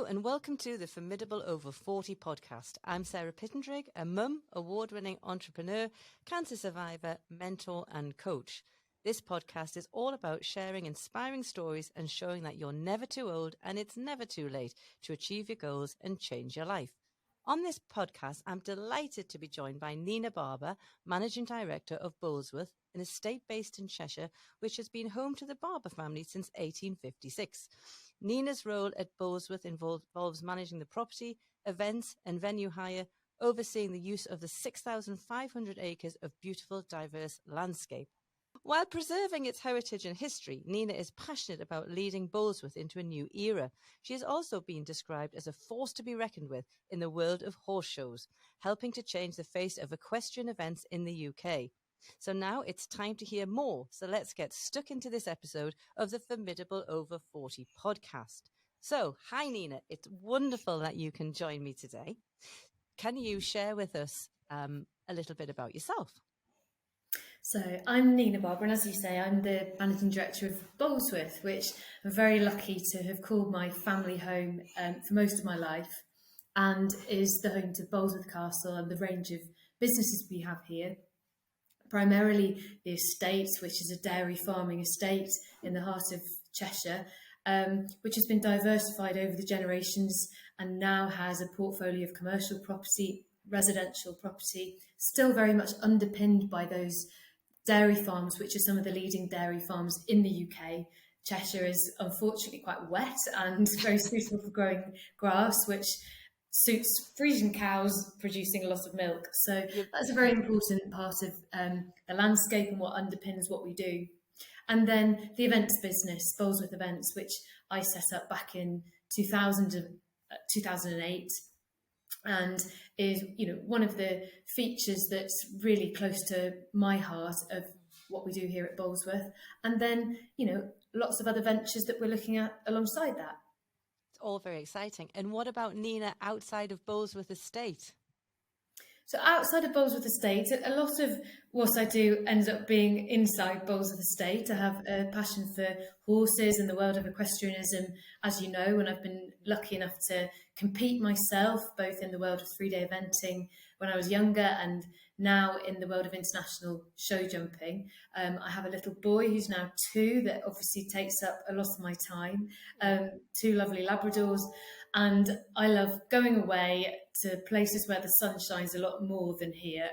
and welcome to the Formidable Over 40 podcast. I'm Sarah Pittendrigh, a mum, award-winning entrepreneur, cancer survivor, mentor and coach. This podcast is all about sharing inspiring stories and showing that you're never too old and it's never too late to achieve your goals and change your life. On this podcast, I'm delighted to be joined by Nina Barbour, Managing Director of Bolesworth, an estate based in Cheshire, which has been home to the Barber family since 1856. Nina's role at Bolesworth involves managing the property, events and venue hire, overseeing the use of the 6,500 acres of beautiful, diverse landscape. While preserving its heritage and history, Nina is passionate about leading Bolesworth into a new era. She has also been described as a force to be reckoned with in the world of horse shows, helping to change the face of equestrian events in the UK. So now it's time to hear more. So let's get stuck into this episode of the Formidable Over 40 podcast. So, hi Nina, it's wonderful that you can join me today. Can you share with us a little bit about yourself? So I'm Nina Barbour, and as you say, I'm the Managing Director of Bolesworth, which I'm very lucky to have called my family home for most of my life, and is the home to Bolesworth Castle and the range of businesses we have here. Primarily the estate, which is a dairy farming estate in the heart of Cheshire, which has been diversified over the generations and now has a portfolio of commercial property, residential property, still very much underpinned by those dairy farms, which are some of the leading dairy farms in the UK. Cheshire is unfortunately quite wet and very suitable for growing grass, which suits Frisian cows producing a lot of milk. So that's a very important part of the landscape and what underpins what we do. And then the events business, Bolesworth Events, which I set up back in 2008. And is, one of the features that's really close to my heart of what we do here at Bolesworth. And then, lots of other ventures that we're looking at alongside that. It's all very exciting. And what about Nina outside of Bolesworth Estate? So outside of Bolesworth Estate, a lot of what I do ends up being inside Bolesworth Estate. I have a passion for horses and the world of equestrianism, as you know, and I've been lucky enough to compete myself, both in the world of three-day eventing when I was younger and now in the world of international show jumping. I have a little boy who's now 2 that obviously takes up a lot of my time, 2 lovely Labradors, and I love going away to places where the sun shines a lot more than here,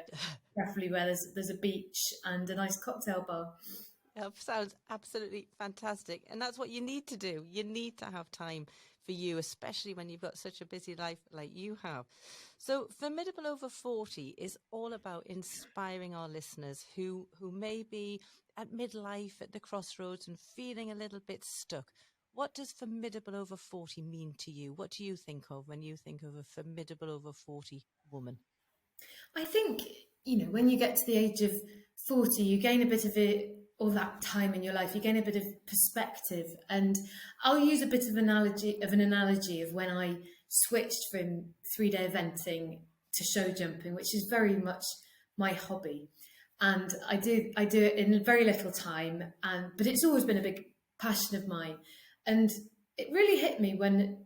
preferably where there's a beach and a nice cocktail bar. That sounds absolutely fantastic. And that's what you need to do. You need to have time for you, especially when you've got such a busy life like you have. So Formidable Over 40 is all about inspiring our listeners who may be at midlife, at the crossroads and feeling a little bit stuck. What does Formidable Over 40 mean to you? What do you think of when you think of a Formidable Over 40 woman? I think, when you get to the age of 40, you gain a bit of all that time in your life, you gain a bit of perspective. And I'll use a bit of an analogy of when I switched from three-day eventing to show jumping, which is very much my hobby. And I do it in very little time, but it's always been a big passion of mine. And it really hit me when,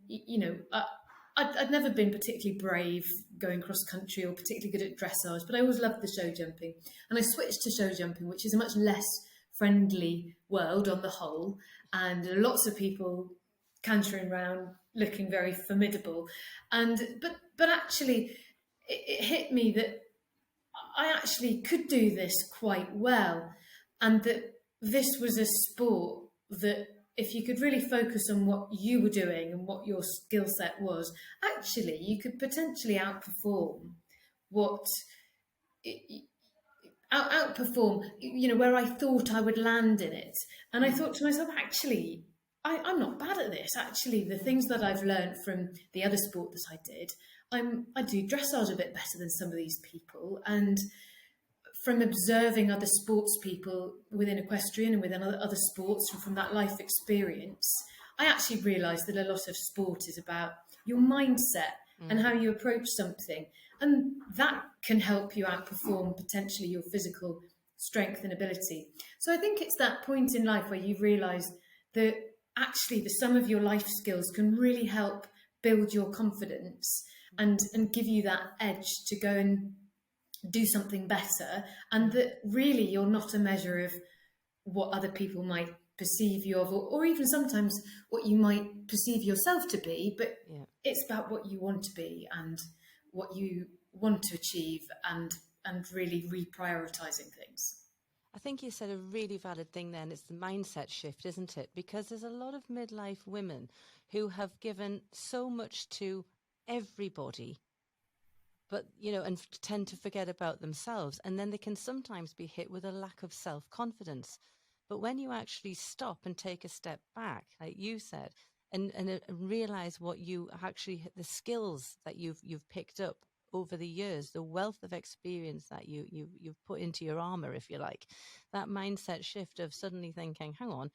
I'd never been particularly brave going cross country or particularly good at dressage, but I always loved the show jumping. And I switched to show jumping, which is a much less friendly world on the whole, and lots of people cantering around looking very formidable. But actually, it hit me that I actually could do this quite well, and that this was a sport that if you could really focus on what you were doing and what your skill set was, actually you could potentially outperform where I thought I would land in it. And I thought to myself, actually, I'm not bad at this. Actually, the things that I've learned from the other sport that I did, I do dressage a bit better than some of these people. And from observing other sports people within equestrian and within other sports and from that life experience, I actually realised that a lot of sport is about your mindset and how you approach something. And that can help you outperform potentially your physical strength and ability. So I think it's that point in life where you realise that actually the sum of your life skills can really help build your confidence and give you that edge to go and do something better, and that really you're not a measure of what other people might perceive you of, or even sometimes what you might perceive yourself to be, but it's about what you want to be and what you want to achieve, and really reprioritizing things. I think you said a really valid thing then. It's the mindset shift, isn't it? Because there's a lot of midlife women who have given so much to everybody, but, you know, and tend to forget about themselves. And then they can sometimes be hit with a lack of self-confidence. But when you actually stop and take a step back, like you said, and realize what you actually, the skills that you've picked up over the years, the wealth of experience that you've put into your armor, if you like, that mindset shift of suddenly thinking, hang on,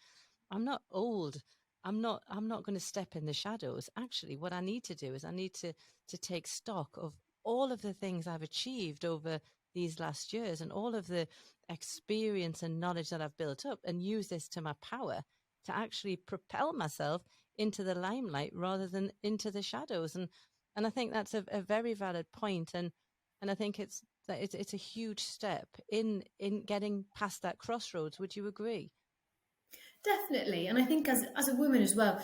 I'm not old. I'm not going to step in the shadows. Actually, what I need to do is I need to take stock of all of the things I've achieved over these last years and all of the experience and knowledge that I've built up, and use this to my power to actually propel myself into the limelight rather than into the shadows. And I think that's a very valid point. And I think it's a huge step in getting past that crossroads. Would you agree? Definitely. And I think as a woman as well,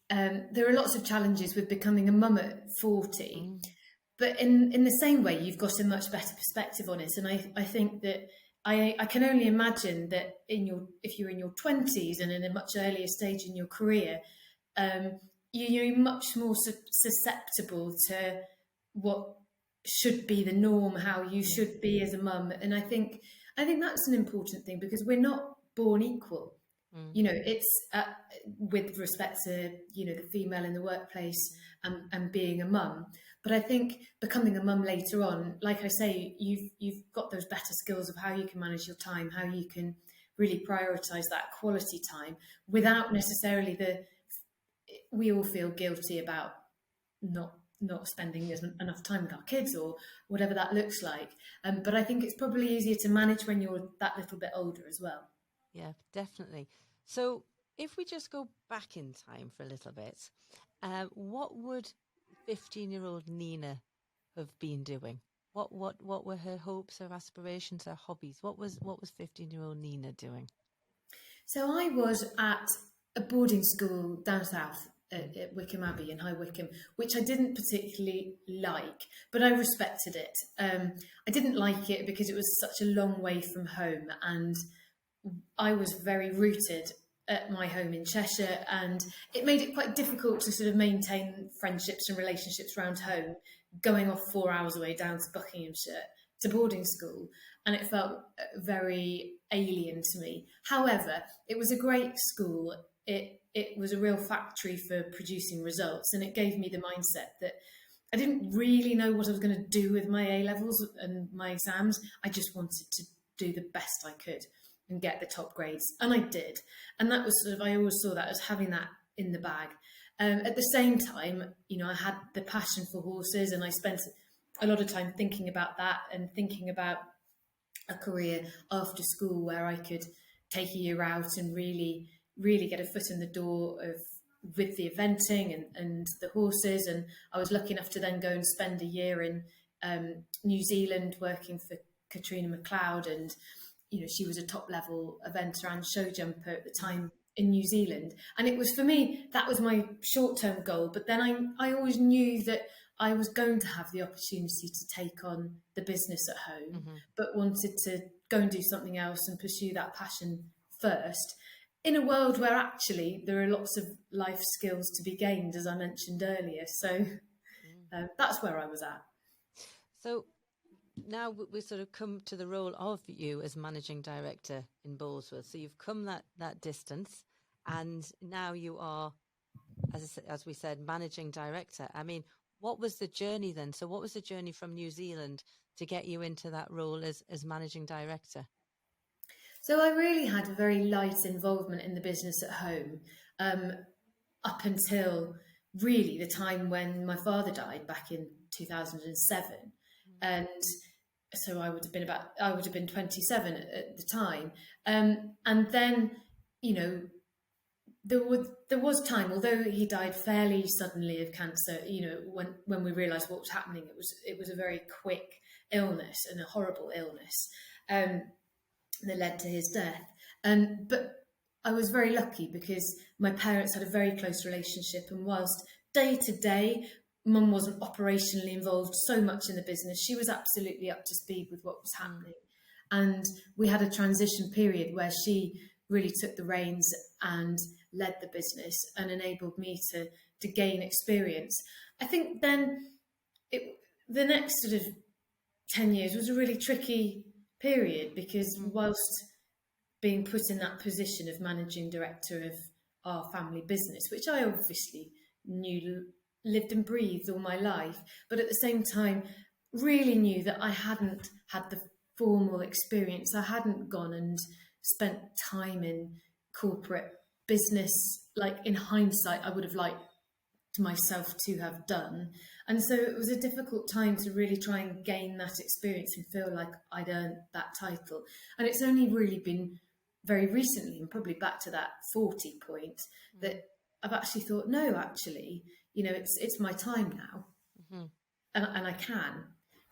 there are lots of challenges with becoming a mum at 40. But in the same way, you've got a much better perspective on it. And I think that I can only imagine that if you're in your 20s and in a much earlier stage in your career, you're much more susceptible to what should be the norm, how you should be as a mum. And I think that's an important thing, because we're not born equal. You know, it's with respect to, you know, the female in the workplace and being a mum. But I think becoming a mum later on, like I say, you've got those better skills of how you can manage your time, how you can really prioritise that quality time without necessarily we all feel guilty about not spending enough time with our kids or whatever that looks like. But I think it's probably easier to manage when you're that little bit older as well. Yeah, definitely. So if we just go back in time for a little bit, what would 15-year-old Nina have been doing? What were her hopes, her aspirations, her hobbies? What was 15-year-old Nina doing? So I was at a boarding school down south at Wycombe Abbey in High Wycombe, which I didn't particularly like, but I respected it. I didn't like it because it was such a long way from home, and I was very rooted at my home in Cheshire, and it made it quite difficult to sort of maintain friendships and relationships around home, going off 4 hours away down to Buckinghamshire to boarding school, and it felt very alien to me. However, it was a great school. It was a real factory for producing results, and it gave me the mindset that I didn't really know what I was going to do with my A-levels and my exams. I just wanted to do the best I could and get the top grades, and I did. And that was sort of, I always saw that as having that in the bag. At the same time, you know, I had the passion for horses, and I spent a lot of time thinking about that and thinking about a career after school where I could take a year out and really get a foot in the door with the eventing and the horses. And I was lucky enough to then go and spend a year in New Zealand working for Katrina McLeod, and you know, she was a top level eventer and show jumper at the time in New Zealand. And it was, for me, that was my short-term goal. But then I always knew that I was going to have the opportunity to take on the business at home, but wanted to go and do something else and pursue that passion first, in a world where actually there are lots of life skills to be gained, as I mentioned earlier. So that's where I was at. So now we sort of come to the role of you as managing director in Bolesworth. So you've come that distance, and now you are, as we said, managing director. I mean, what was the journey then? So what was the journey from New Zealand to get you into that role as managing director? So I really had a very light involvement in the business at home, up until really the time when my father died back in 2007. And so I would have been 27 at the time. And then, you know, there was time, although he died fairly suddenly of cancer. When we realised what was happening, it was a very quick illness and a horrible illness that led to his death. But I was very lucky because my parents had a very close relationship, and whilst day to day Mum wasn't operationally involved so much in the business, she was absolutely up to speed with what was happening. And we had a transition period where she really took the reins and led the business and enabled me to gain experience. I think then the next sort of 10 years was a really tricky period because whilst being put in that position of managing director of our family business, which I obviously knew, lived and breathed all my life, but at the same time really knew that I hadn't had the formal experience. I hadn't gone and spent time in corporate business, like in hindsight I would have liked myself to have done. And so it was a difficult time to really try and gain that experience and feel like I'd earned that title. And it's only really been very recently, and probably back to that 40 point, that I've actually thought, no, actually, it's my time now, and I can,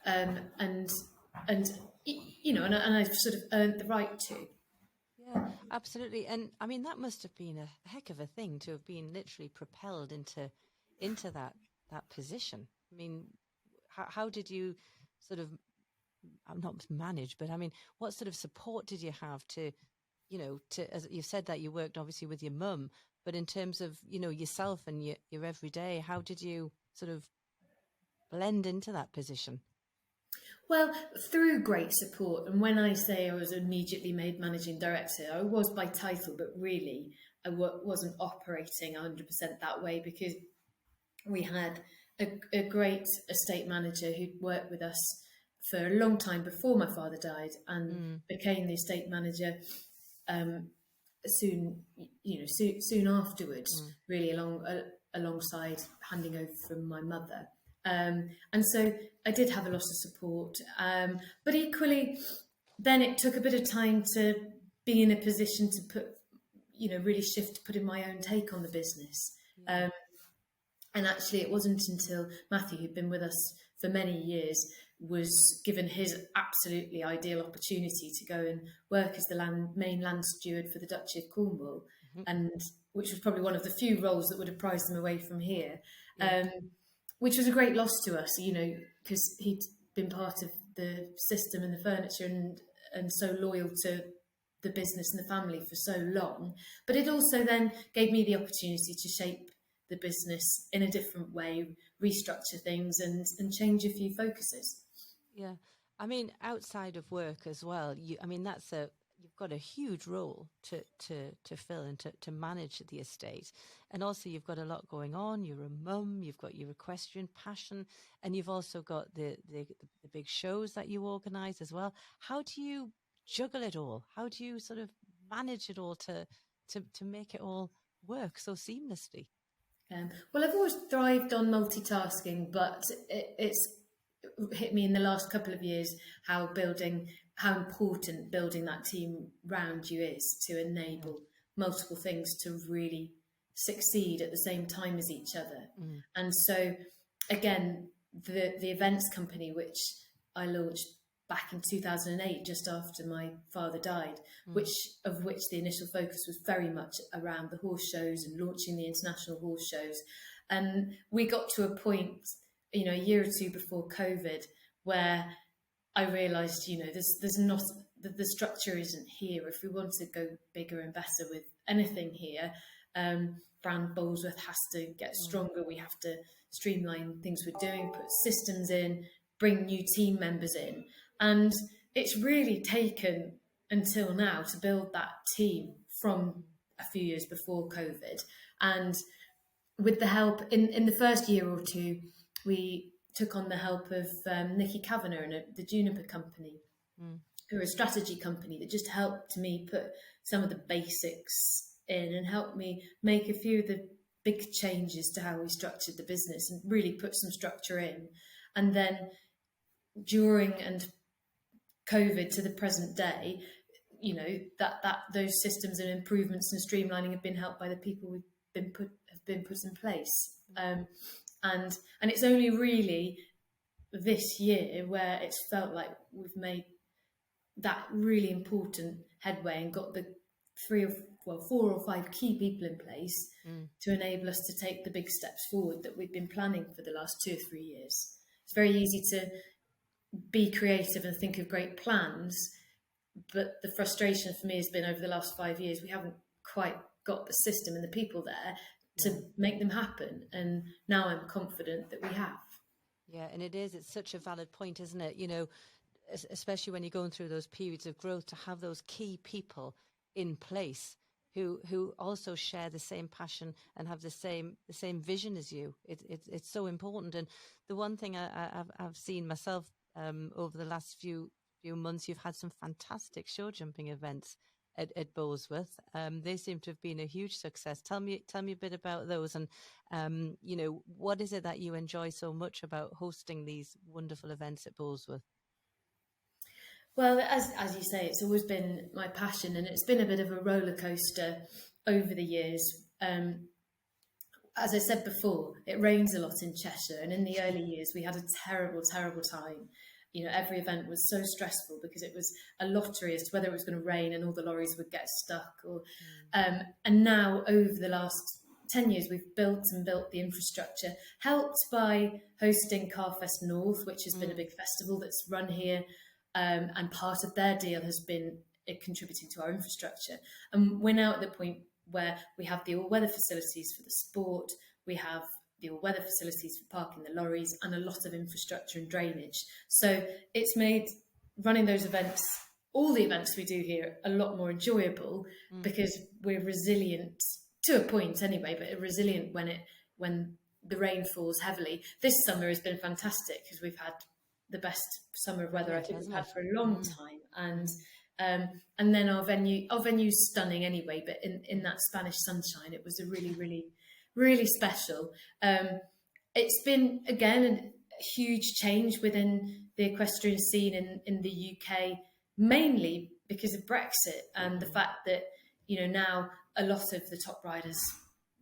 and I've sort of earned the right to. Yeah, absolutely. And I mean, that must have been a heck of a thing to have been literally propelled into that position. I mean, how did you sort of, not manage, but I mean, what sort of support did you have to, as you said that you worked obviously with your mum, but in terms of, yourself and your everyday, how did you sort of blend into that position? Well, through great support. And when I say I was immediately made managing director, I was by title, but really I wasn't operating 100% that way, because we had a great estate manager who'd worked with us for a long time before my father died and became the estate manager soon afterwards, really alongside handing over from my mother. And so I did have a lot of support, but equally then it took a bit of time to be in a position to put in my own take on the business. And actually it wasn't until Matthew, who'd been with us for many years, was given his absolutely ideal opportunity to go and work as the main land steward for the Duchy of Cornwall, and which was probably one of the few roles that would have prized him away from here. Which was a great loss to us, because he'd been part of the system and the furniture and so loyal to the business and the family for so long. But it also then gave me the opportunity to shape the business in a different way, restructure things and change a few focuses. Yeah. I mean, outside of work as well, you've got a huge role to fill and to manage the estate. And also you've got a lot going on. You're a mum, you've got your equestrian passion, and you've also got the big shows that you organise as well. How do you juggle it all? How do you sort of manage it all to make it all work so seamlessly? Well, I've always thrived on multitasking, but it's hit me in the last couple of years how important building that team round you is to enable multiple things to really succeed at the same time as each other. And so again, the events company, which I launched back in 2008, just after my father died, which the initial focus was very much around the horse shows and launching the international horse shows. And we got to a point, a year or two before COVID, where I realised, there's not, the structure isn't here. If we want to go bigger and better with anything here, brand Bolesworth has to get stronger. We have to streamline things we're doing, put systems in, bring new team members in. And it's really taken until now to build that team from a few years before COVID. And with the help, in the first year or two, we took on the help of Nikki Kavanagh and the Juniper Company, who are a strategy company that just helped me put some of the basics in and helped me make a few of the big changes to how we structured the business and really put some structure in. And then during and COVID to the present day, you know, that those systems and improvements and streamlining have been helped by the people have been put in place. And it's only really this year where it's felt like we've made that really important headway and got the 4 or 5 key people in place to enable us to take the big steps forward that we've been planning for the last 2 or 3 years. It's very easy to be creative and think of great plans, but the frustration for me has been over the last 5 years, we haven't quite got the system and the people there to make them happen. And now I'm confident that we have. Yeah, and it's such a valid point, isn't it? You know, especially when you're going through those periods of growth, to have those key people in place who also share the same passion and have the same vision as you. It's so important. And the one thing I've seen myself over the last few months, you've had some fantastic show jumping events at Bolesworth. They seem to have been a huge success. Tell me a bit about those, and you know, what is it that you enjoy so much about hosting these wonderful events at Bolesworth? Well, as you say, it's always been my passion, and it's been a bit of a roller coaster over the years. As I said before, it rains a lot in Cheshire, and in the early years we had a terrible, terrible time. You know, every event was so stressful because it was a lottery as to whether it was going to rain and all the lorries would get stuck. And now, over the last 10 years, we've built the infrastructure, helped by hosting Carfest North, which has been a big festival that's run here. And part of their deal has been contributing to our infrastructure. And we're now at the point where we have the all-weather facilities for the sport, we have the all-weather facilities for parking the lorries, and a lot of infrastructure and drainage. So it's made running those events, all the events we do here, a lot more enjoyable because we're resilient to a point anyway, but resilient when the rain falls heavily. This summer has been fantastic because we've had the best summer of weather I think we've had for a long time, and then our venue's stunning anyway. But in that Spanish sunshine, it was a really, really, really special. It's been again a huge change within the equestrian scene in the UK, mainly because of Brexit and the fact that, you know, now a lot of the top riders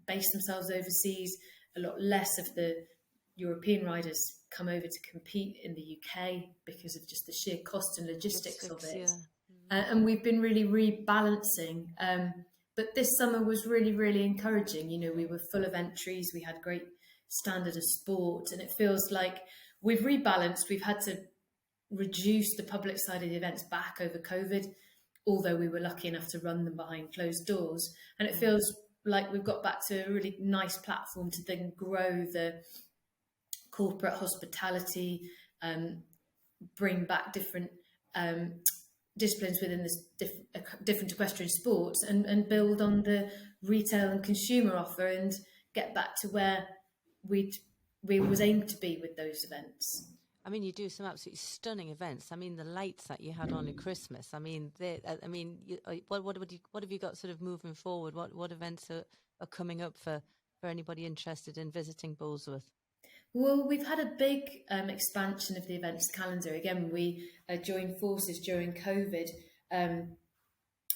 base themselves overseas. A lot less of the European riders come over to compete in the UK because of just the sheer cost and logistics of it. Yeah. And we've been really rebalancing. But this summer was really, really encouraging. You know, we were full of entries. We had great standard of sport. And it feels like we've rebalanced. We've had to reduce the public side of the events back over COVID, although we were lucky enough to run them behind closed doors. And it feels like we've got back to a really nice platform to then grow the corporate hospitality, bring back different disciplines within this different equestrian sports, and build on the retail and consumer offer, and get back to where we was aimed to be with those events. I mean, you do some absolutely stunning events. I mean, the lights that you had on at Christmas. I mean, what have you got sort of moving forward? What events are coming up for anybody interested in visiting Bolesworth? Well, we've had a big expansion of the events calendar. Again, we joined forces during COVID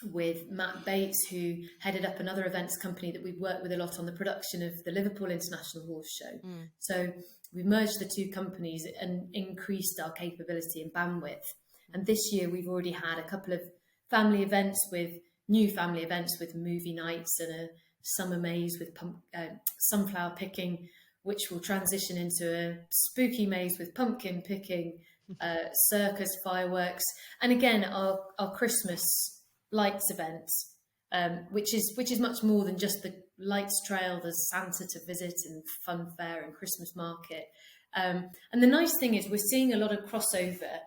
with Matt Bates, who headed up another events company that we've worked with a lot on the production of the Liverpool International Horse Show. So we merged the two companies and increased our capability and bandwidth. And this year we've already had a couple of new family events with movie nights and a summer maze with sunflower picking, which will transition into a spooky maze with pumpkin picking, circus, fireworks, and again our Christmas lights event, which is much more than just the lights trail. There's Santa to visit and fun fair and Christmas market. And the nice thing is we're seeing a lot of crossover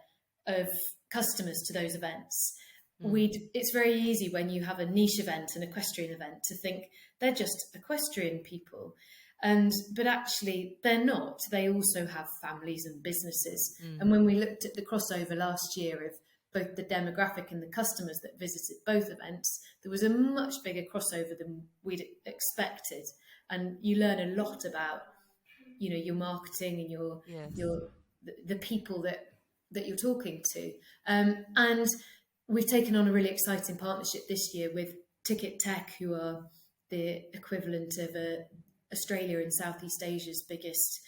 of customers to those events. It's very easy when you have a niche event, an equestrian event, to think they're just equestrian people. But actually they're not. They also have families and businesses. And when we looked at the crossover last year of both the demographic and the customers that visited both events, there was a much bigger crossover than we'd expected. And you learn a lot about, you know, your marketing and the people that you're talking to. And we've taken on a really exciting partnership this year with Ticket Tech, who are the equivalent of Australia and Southeast Asia's biggest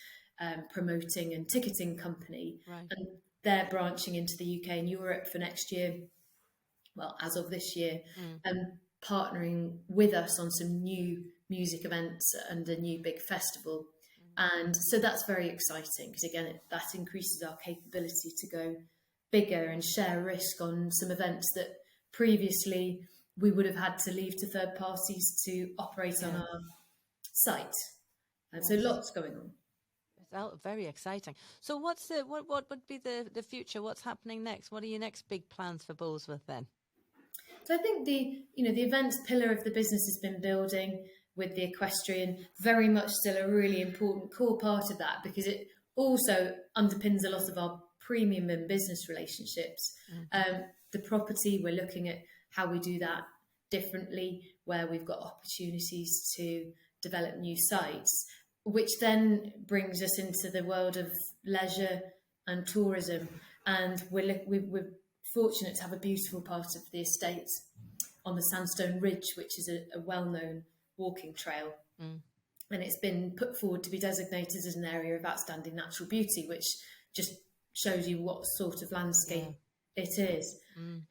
promoting and ticketing company. Right. And they're branching into the UK and Europe for next year, well, as of this year, and partnering with us on some new music events and a new big festival. And so that's very exciting because, again, that increases our capability to go bigger and share risk on some events that previously we would have had to leave to third parties to operate on our site. And so lots going on. It's very exciting. So what would be the future? What's happening next? What are your next big plans for Bolesworth then? So I think the events pillar of the business has been building with the equestrian, very much still a really important core part of that, because it also underpins a lot of our premium and business relationships. The property, we're looking at how we do that differently, where we've got opportunities to develop new sites, which then brings us into the world of leisure and tourism. And we're fortunate to have a beautiful part of the estate on the Sandstone Ridge, which is a well-known walking trail. And it's been put forward to be designated as an area of outstanding natural beauty, which just shows you what sort of landscape it is.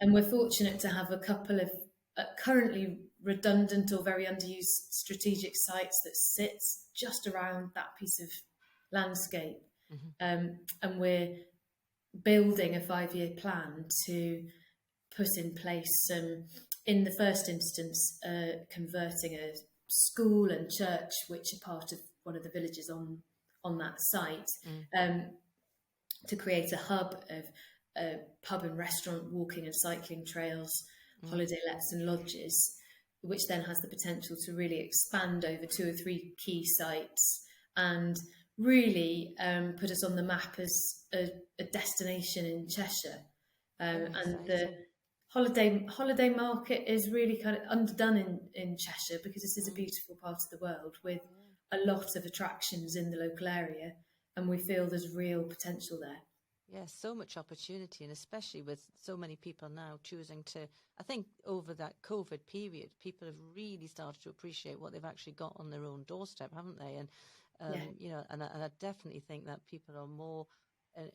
And we're fortunate to have a couple of currently redundant or very underused strategic sites that sit just around that piece of landscape. And we're building a 5-year plan to put in place, in the first instance, converting a school and church, which are part of one of the villages on that site, to create a hub of pub and restaurant, walking and cycling trails, holiday lets and lodges, which then has the potential to really expand over 2 or 3 key sites and really put us on the map as a destination in Cheshire. And the holiday market is really kind of underdone in Cheshire, because this is a beautiful part of the world with a lot of attractions in the local area, and we feel there's real potential there. Yes, so much opportunity, and especially with so many people now choosing to, I think over that COVID period, people have really started to appreciate what they've actually got on their own doorstep, haven't they? And, and I definitely think that people are more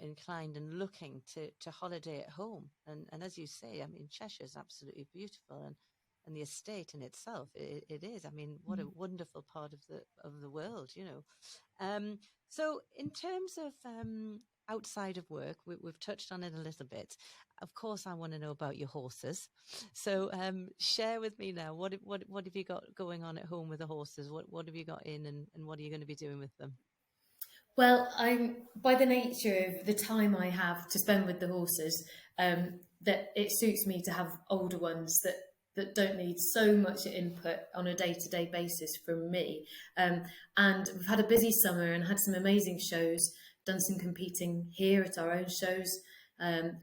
inclined and looking to holiday at home. And as you say, I mean, Cheshire is absolutely beautiful, and the estate in itself, it is. I mean, what a wonderful part of the world, you know. So in terms of outside of work, we've touched on it a little bit. Of course, I want to know about your horses. So share with me now, what have you got going on at home with the horses? What have you got in, and what are you going to be doing with them? Well, by the nature of the time I have to spend with the horses, that it suits me to have older ones that don't need so much input on a day-to-day basis from me. And we've had a busy summer and had some amazing shows, done some competing here at our own shows.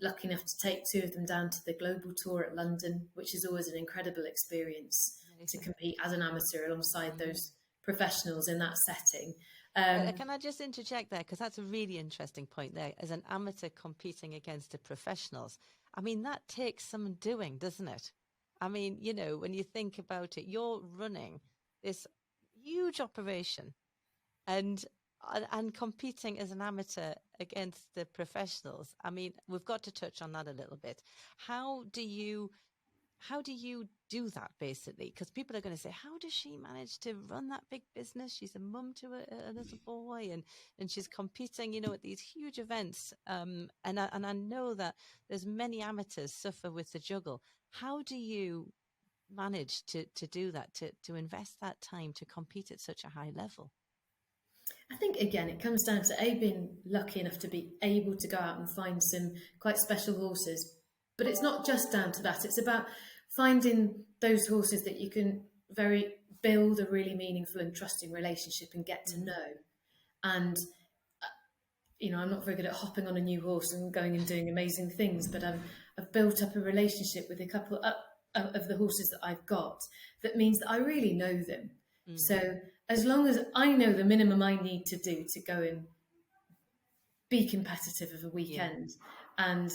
Lucky enough to take 2 of them down to the global tour at London, which is always an incredible experience to compete as an amateur alongside those professionals in that setting. Can I just interject there, because that's a really interesting point there, as an amateur competing against the professionals. I mean, that takes some doing, doesn't it? I mean, you know, when you think about it, you're running this huge operation and competing as an amateur against the professionals. I mean, we've got to touch on that a little bit. How do you do that, basically? Because people are going to say, how does she manage to run that big business? She's a mum to a little boy, and she's competing, you know, at these huge events. And I know that there's many amateurs suffer with the juggle. How do you manage to do that, to invest that time to compete at such a high level? I think, again, it comes down to being lucky enough to be able to go out and find some quite special horses. But it's not just down to that. It's about finding those horses that you can build a really meaningful and trusting relationship and get to know. And, you know, I'm not very good at hopping on a new horse and going and doing amazing things, but I've built up a relationship with a couple of the horses that I've got that means that I really know them. So as long as I know the minimum I need to do to go and be competitive of a weekend, and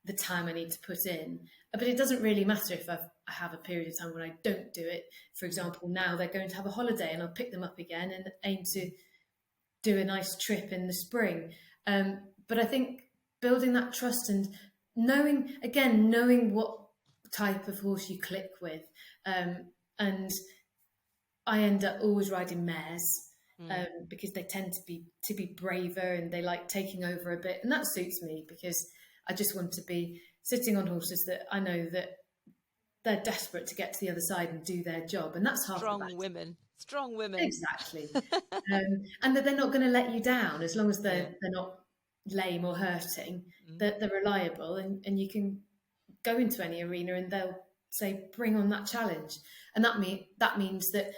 the time I need to put in. But it doesn't really matter if I have a period of time when I don't do it. For example, now they're going to have a holiday and I'll pick them up again and aim to do a nice trip in the spring. But I think building that trust and knowing what type of horse you click with. And I end up always riding mares. Because they tend to be braver and they like taking over a bit, and that suits me because I just want to be sitting on horses that I know that they're desperate to get to the other side and do their job, and that's half the battle. Strong women, exactly. And that they're not going to let you down as long as they're not lame or hurting. That they're reliable, and you can go into any arena and they'll say, "Bring on that challenge," and that means that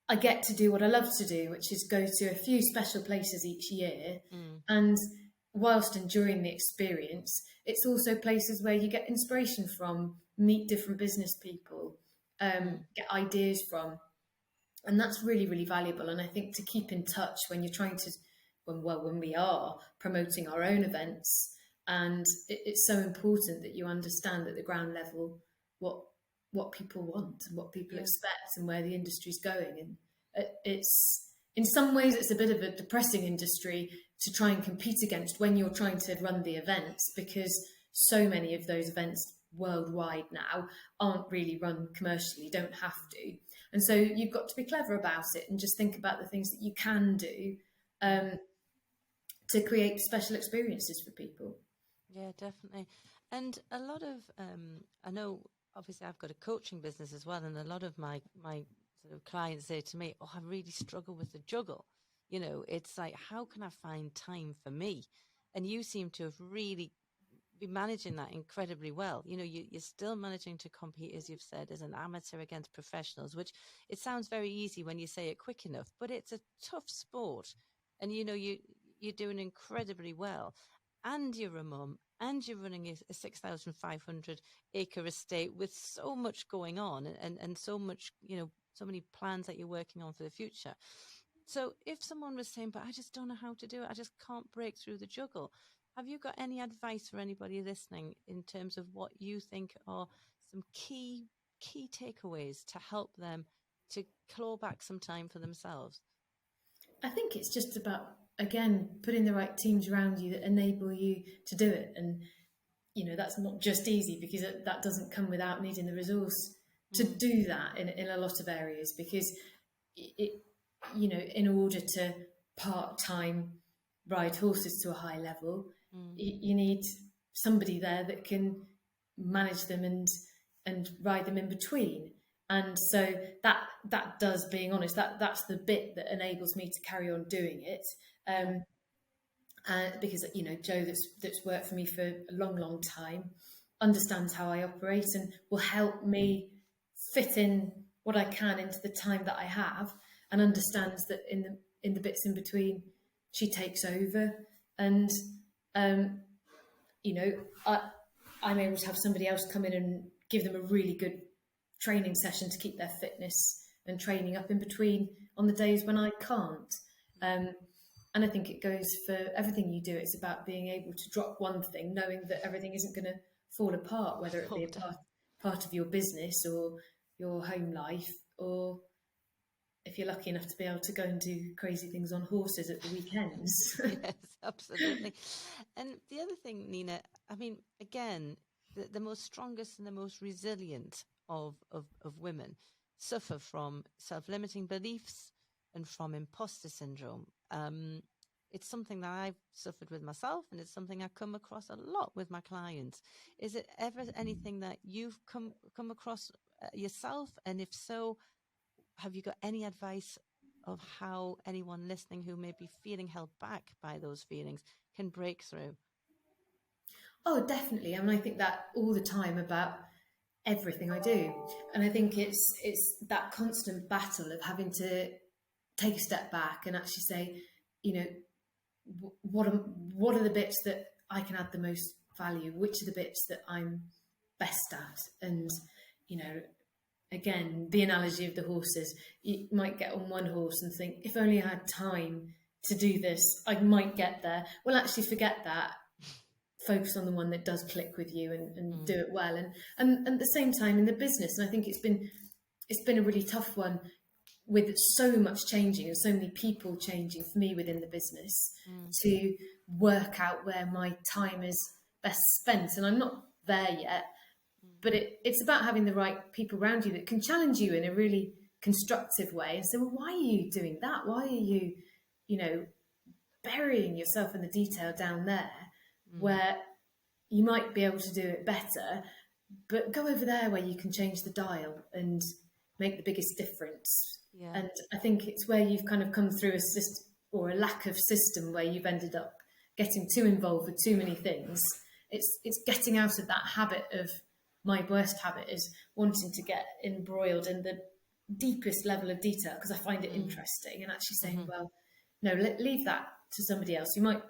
I get to do what I love to do, which is go to a few special places each year. And whilst enjoying the experience, it's also places where you get inspiration from, meet different business people, get ideas from. And that's really, really valuable. And I think to keep in touch when you're trying to, when we are promoting our own events, and it's so important that you understand at the ground level what people want and what people expect and where the industry's going. And it's, in some ways, it's a bit of a depressing industry to try and compete against when you're trying to run the events, because so many of those events worldwide now aren't really run commercially, don't have to. And so you've got to be clever about it and just think about the things that you can do to create special experiences for people. Yeah, definitely. And a lot of, I know, obviously I've got a coaching business as well, and a lot of my sort of clients say to me, "Oh, I really struggle with the juggle." You know, it's like, how can I find time for me? And you seem to have really been managing that incredibly well. You know, you're still managing to compete, as you've said, as an amateur against professionals, which it sounds very easy when you say it quick enough, but it's a tough sport. And, you know, you're doing incredibly well. And you're a mum, and you're running a 6,500 acre estate with so much going on and so much, you know, so many plans that you're working on for the future. So if someone was saying, "But I just don't know how to do it, I just can't break through the juggle," have you got any advice for anybody listening in terms of what you think are some key takeaways to help them to claw back some time for themselves? I think it's just about, again, putting the right teams around you that enable you to do it. And, you know, that's not just easy, because that doesn't come without needing the resource to do that in a lot of areas, because it, you know, in order to part-time ride horses to a high level, you need somebody there that can manage them and ride them in between. And so that does, being honest, that's the bit that enables me to carry on doing it. Because, you know, Joe, that's worked for me for a long time, understands how I operate and will help me fit in what I can into the time that I have, and understands that in the bits in between, she takes over. And you know, I'm able to have somebody else come in and give them a really good training session to keep their fitness and training up in between on the days when I can't. And I think it goes for everything you do. It's about being able to drop one thing, knowing that everything isn't going to fall apart, whether it be a part of your business or your home life, or if you're lucky enough to be able to go and do crazy things on horses at the weekends. Yes, absolutely. And the other thing, Nina, I mean, again, the most strongest and the most resilient of women suffer from self-limiting beliefs and from imposter syndrome. It's something that I've suffered with myself, and it's something I come across a lot with my clients. Is it ever anything that you've come across yourself? And if so, have you got any advice of how anyone listening who may be feeling held back by those feelings can break through? Oh, definitely. I mean, I think that all the time about everything I do. And I think it's that constant battle of having to take a step back and actually say, you know, what are the bits that I can add the most value? Which are the bits that I'm best at? And, you know, again, the analogy of the horses, you might get on one horse and think, if only I had time to do this, I might get there. Well, actually, forget that. focus on the one that does click with you and do it well. And at the same time in the business, and I think it's been a really tough one with so much changing and so many people changing for me within the business to work out where my time is best spent. And I'm not there yet, but it's about having the right people around you that can challenge you in a really constructive way and say, well, why are you doing that? Why are you, burying yourself in the detail down there where you might be able to do it better, but go over there where you can change the dial and make the biggest difference. Yeah. And I think it's where you've kind of come through a system or a lack of system where you've ended up getting too involved with too many things. It's getting out of that habit of, my worst habit is wanting to get embroiled in the deepest level of detail because I find it interesting, and actually saying, well, no, leave that to somebody else who might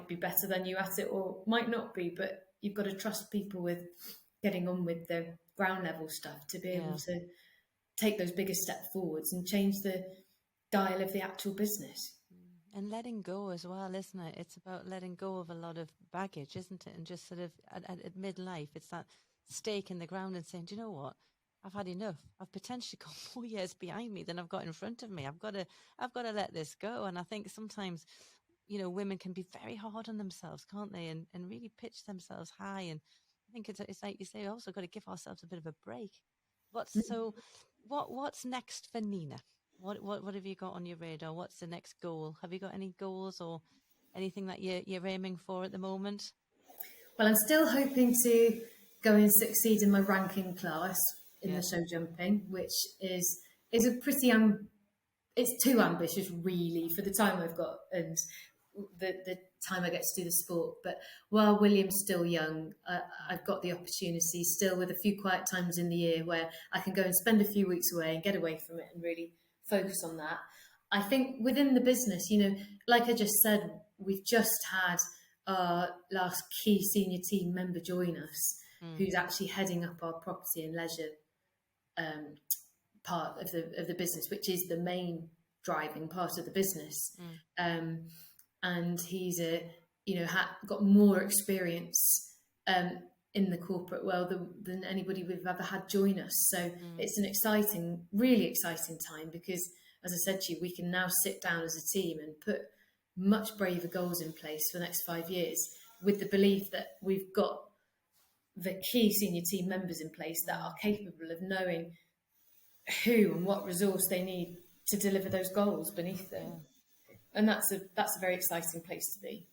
be better than you at it or might not be, but you've got to trust people with getting on with the ground level stuff to be able to take those bigger steps forwards and change the dial of the actual business. And letting go as well, isn't it? It's about letting go of a lot of baggage, isn't it? And just sort of at midlife, it's that stake in the ground and saying, do you know what? I've had enough. I've potentially got more years behind me than I've got in front of me. I've got to let this go. And I think sometimes, women can be very hard on themselves, can't they? And really pitch themselves high. And I think it's like you say, we also got to give ourselves a bit of a break. What's next for Nina? What have you got on your radar? What's the next goal? Have you got any goals or anything that you're aiming for at the moment? Well, I'm still hoping to go and succeed in my ranking class in the show jumping, which is a pretty it's too ambitious really for the time I've got and the time I get to do the sport. But while William's still young, I've got the opportunity still with a few quiet times in the year where I can go and spend a few weeks away and get away from it and really focus on that. I think within the business, like I just said, we've just had our last key senior team member join us, who's actually heading up our property and leisure part of the business, which is the main driving part of the business. And he's got more experience in the corporate world than anybody we've ever had join us. So it's an really exciting time because, as I said to you, we can now sit down as a team and put much braver goals in place for the next 5 years with the belief that we've got the key senior team members in place that are capable of knowing who and what resource they need to deliver those goals beneath them. Yeah. And that's a very exciting place to be.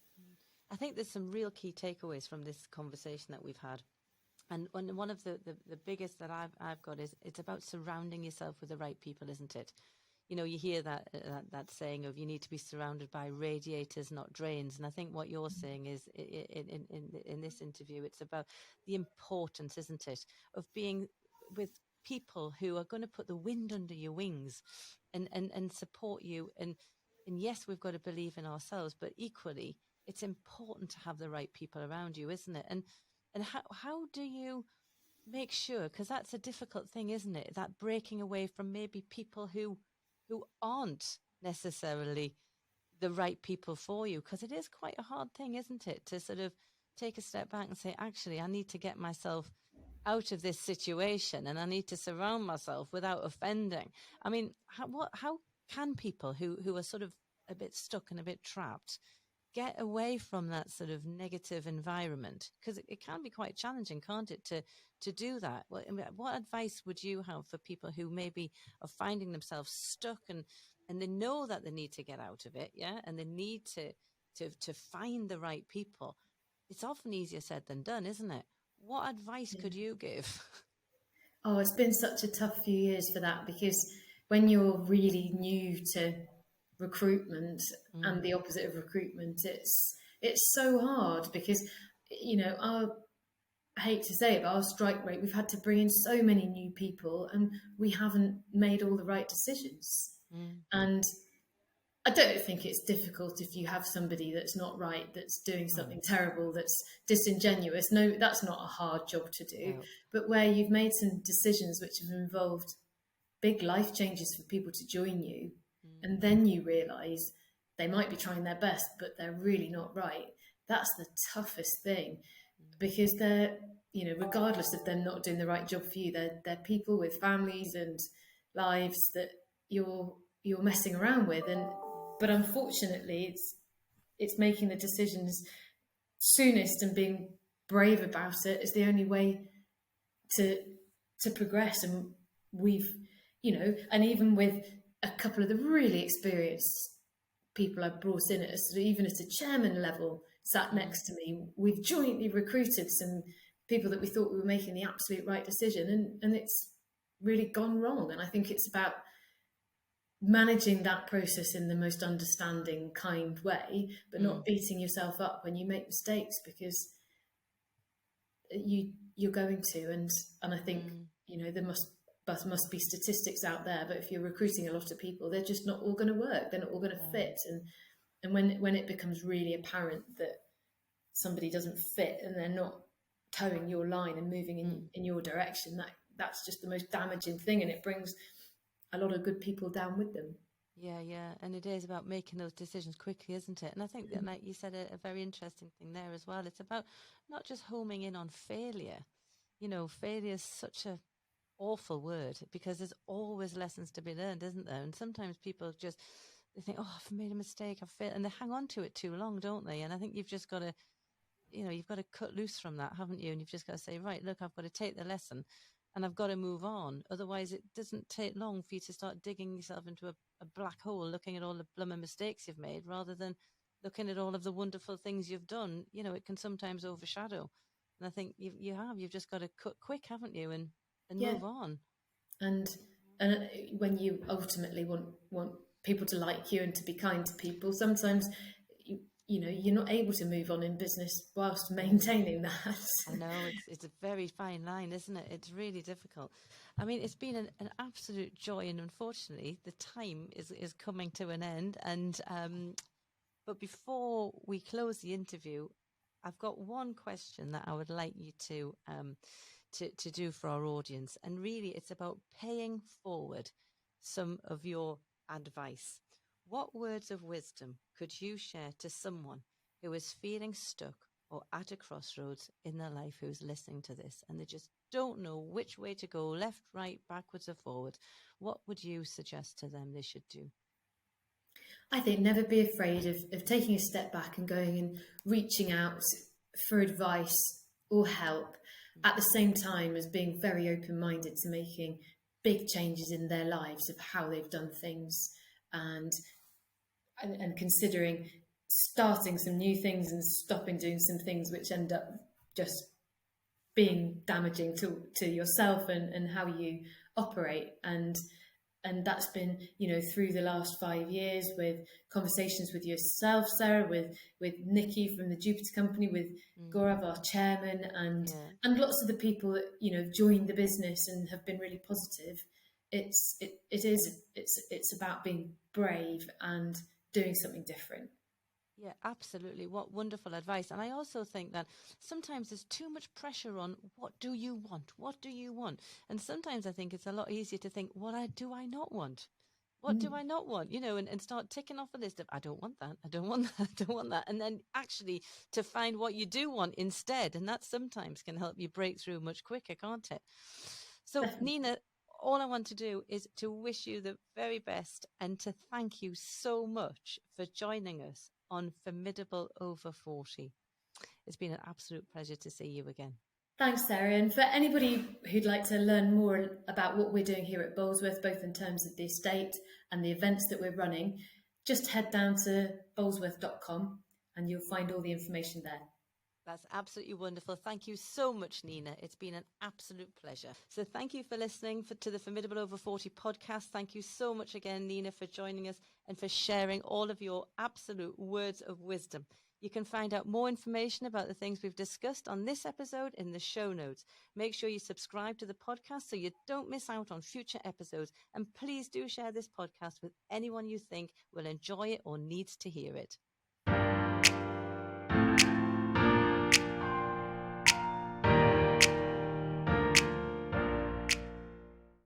I think there's some real key takeaways from this conversation that we've had. And one of the biggest that I've got is it's about surrounding yourself with the right people, isn't it? You hear that saying of you need to be surrounded by radiators, not drains. And I think what you're saying is in this interview, it's about the importance, isn't it, of being with people who are going to put the wind under your wings and support you. And yes, we've got to believe in ourselves, but equally, it's important to have the right people around you, isn't it? And how do you make sure, because that's a difficult thing, isn't it? That breaking away from maybe people who aren't necessarily the right people for you, because it is quite a hard thing, isn't it, to sort of take a step back and say, actually, I need to get myself out of this situation and I need to surround myself without offending. I mean, how can people who are sort of a bit stuck and a bit trapped get away from that sort of negative environment? Because it can be quite challenging, can't it, to do that? What advice would you have for people who maybe are finding themselves stuck and they know that they need to get out of it, and they need to find the right people? It's often easier said than done, isn't it? What advice could you give? Oh, it's been such a tough few years for that, because when you're really new to recruitment and the opposite of recruitment, it's so hard because, I hate to say it, but our strike rate, we've had to bring in so many new people and we haven't made all the right decisions. And I don't think it's difficult if you have somebody that's not right, that's doing something terrible, that's disingenuous. No, that's not a hard job to do. No. But where you've made some decisions which have involved big life changes for people to join you, and then you realise they might be trying their best, but they're really not right, that's the toughest thing, because they're, you know, regardless of them not doing the right job for you, they're people with families and lives that you're messing around with. And but unfortunately, it's making the decisions soonest and being brave about it is the only way to progress. And we've, you know, and even with a couple of the really experienced people I've brought in at even at a chairman level sat next to me, we've jointly recruited some people that we thought we were making the absolute right decision, and it's really gone wrong. And I think it's about managing that process in the most understanding, kind way, but not beating yourself up when you make mistakes, because you're going to. And I think, you know, there must be statistics out there, but if you're recruiting a lot of people, they're just not all going to work. They're not all going to fit. And when it becomes really apparent that somebody doesn't fit and they're not towing your line and moving in your direction, that's just the most damaging thing, and it brings a lot of good people down with them. Yeah. And it is about making those decisions quickly, isn't it? And I think that, like you said, a very interesting thing there as well. It's about not just homing in on failure. You know, failure is such a awful word, because there's always lessons to be learned, isn't there? And sometimes people just, they think, oh, I've made a mistake, I've failed, and they hang on to it too long, don't they? And I think you've just got to, you know, you've got to cut loose from that, haven't you? And you've just got to say, right, look, I've got to take the lesson and I've got to move on. Otherwise, it doesn't take long for you to start digging yourself into a black hole, looking at all the bloomer mistakes you've made, rather than looking at all of the wonderful things you've done. You know, it can sometimes overshadow. And I think you've just got to cut quick, haven't you? And move on. And when you ultimately want people to like you and to be kind to people, sometimes you know, you're not able to move on in business whilst maintaining that. I know, it's a very fine line, isn't it? It's really difficult. I mean, it's been an absolute joy, and unfortunately the time is coming to an end. And but before we close the interview, I've got one question that I would like you to do for our audience. And really, it's about paying forward some of your advice. What words of wisdom could you share to someone who is feeling stuck or at a crossroads in their life, who's listening to this, and they just don't know which way to go, left, right, backwards or forward? What would you suggest to them they should do? I think never be afraid of taking a step back and going and reaching out for advice or help, at the same time as being very open-minded to making big changes in their lives of how they've done things, and considering starting some new things and stopping doing some things which end up just being damaging to yourself and how you operate. And that's been, you know, through the last 5 years, with conversations with yourself, Sarah, with Nikki from the Jupiter Company, with Gaurav, our chairman, and lots of the people that, you know, joined the business and have been really positive. It's about being brave and doing something different. Yeah, absolutely. What wonderful advice. And I also think that sometimes there's too much pressure on, what do you want? What do you want? And sometimes I think it's a lot easier to think, what do I not want? What do I not want? You know, and start ticking off a list of, I don't want that, I don't want that, I don't want that. And then actually to find what you do want instead. And that sometimes can help you break through much quicker, can't it? So, Definitely. Nina, all I want to do is to wish you the very best and to thank you so much for joining us on Formidable Over 40. It's been an absolute pleasure to see you again. Thanks, Sarah. And for anybody who'd like to learn more about what we're doing here at Bolesworth, both in terms of the estate and the events that we're running, just head down to bolesworth.com and you'll find all the information there. That's absolutely wonderful. Thank you so much, Nina. It's been an absolute pleasure. So thank you for listening to the Formidable Over 40 podcast. Thank you so much again, Nina, for joining us and for sharing all of your absolute words of wisdom. You can find out more information about the things we've discussed on this episode in the show notes. Make sure you subscribe to the podcast so you don't miss out on future episodes. And please do share this podcast with anyone you think will enjoy it or needs to hear it.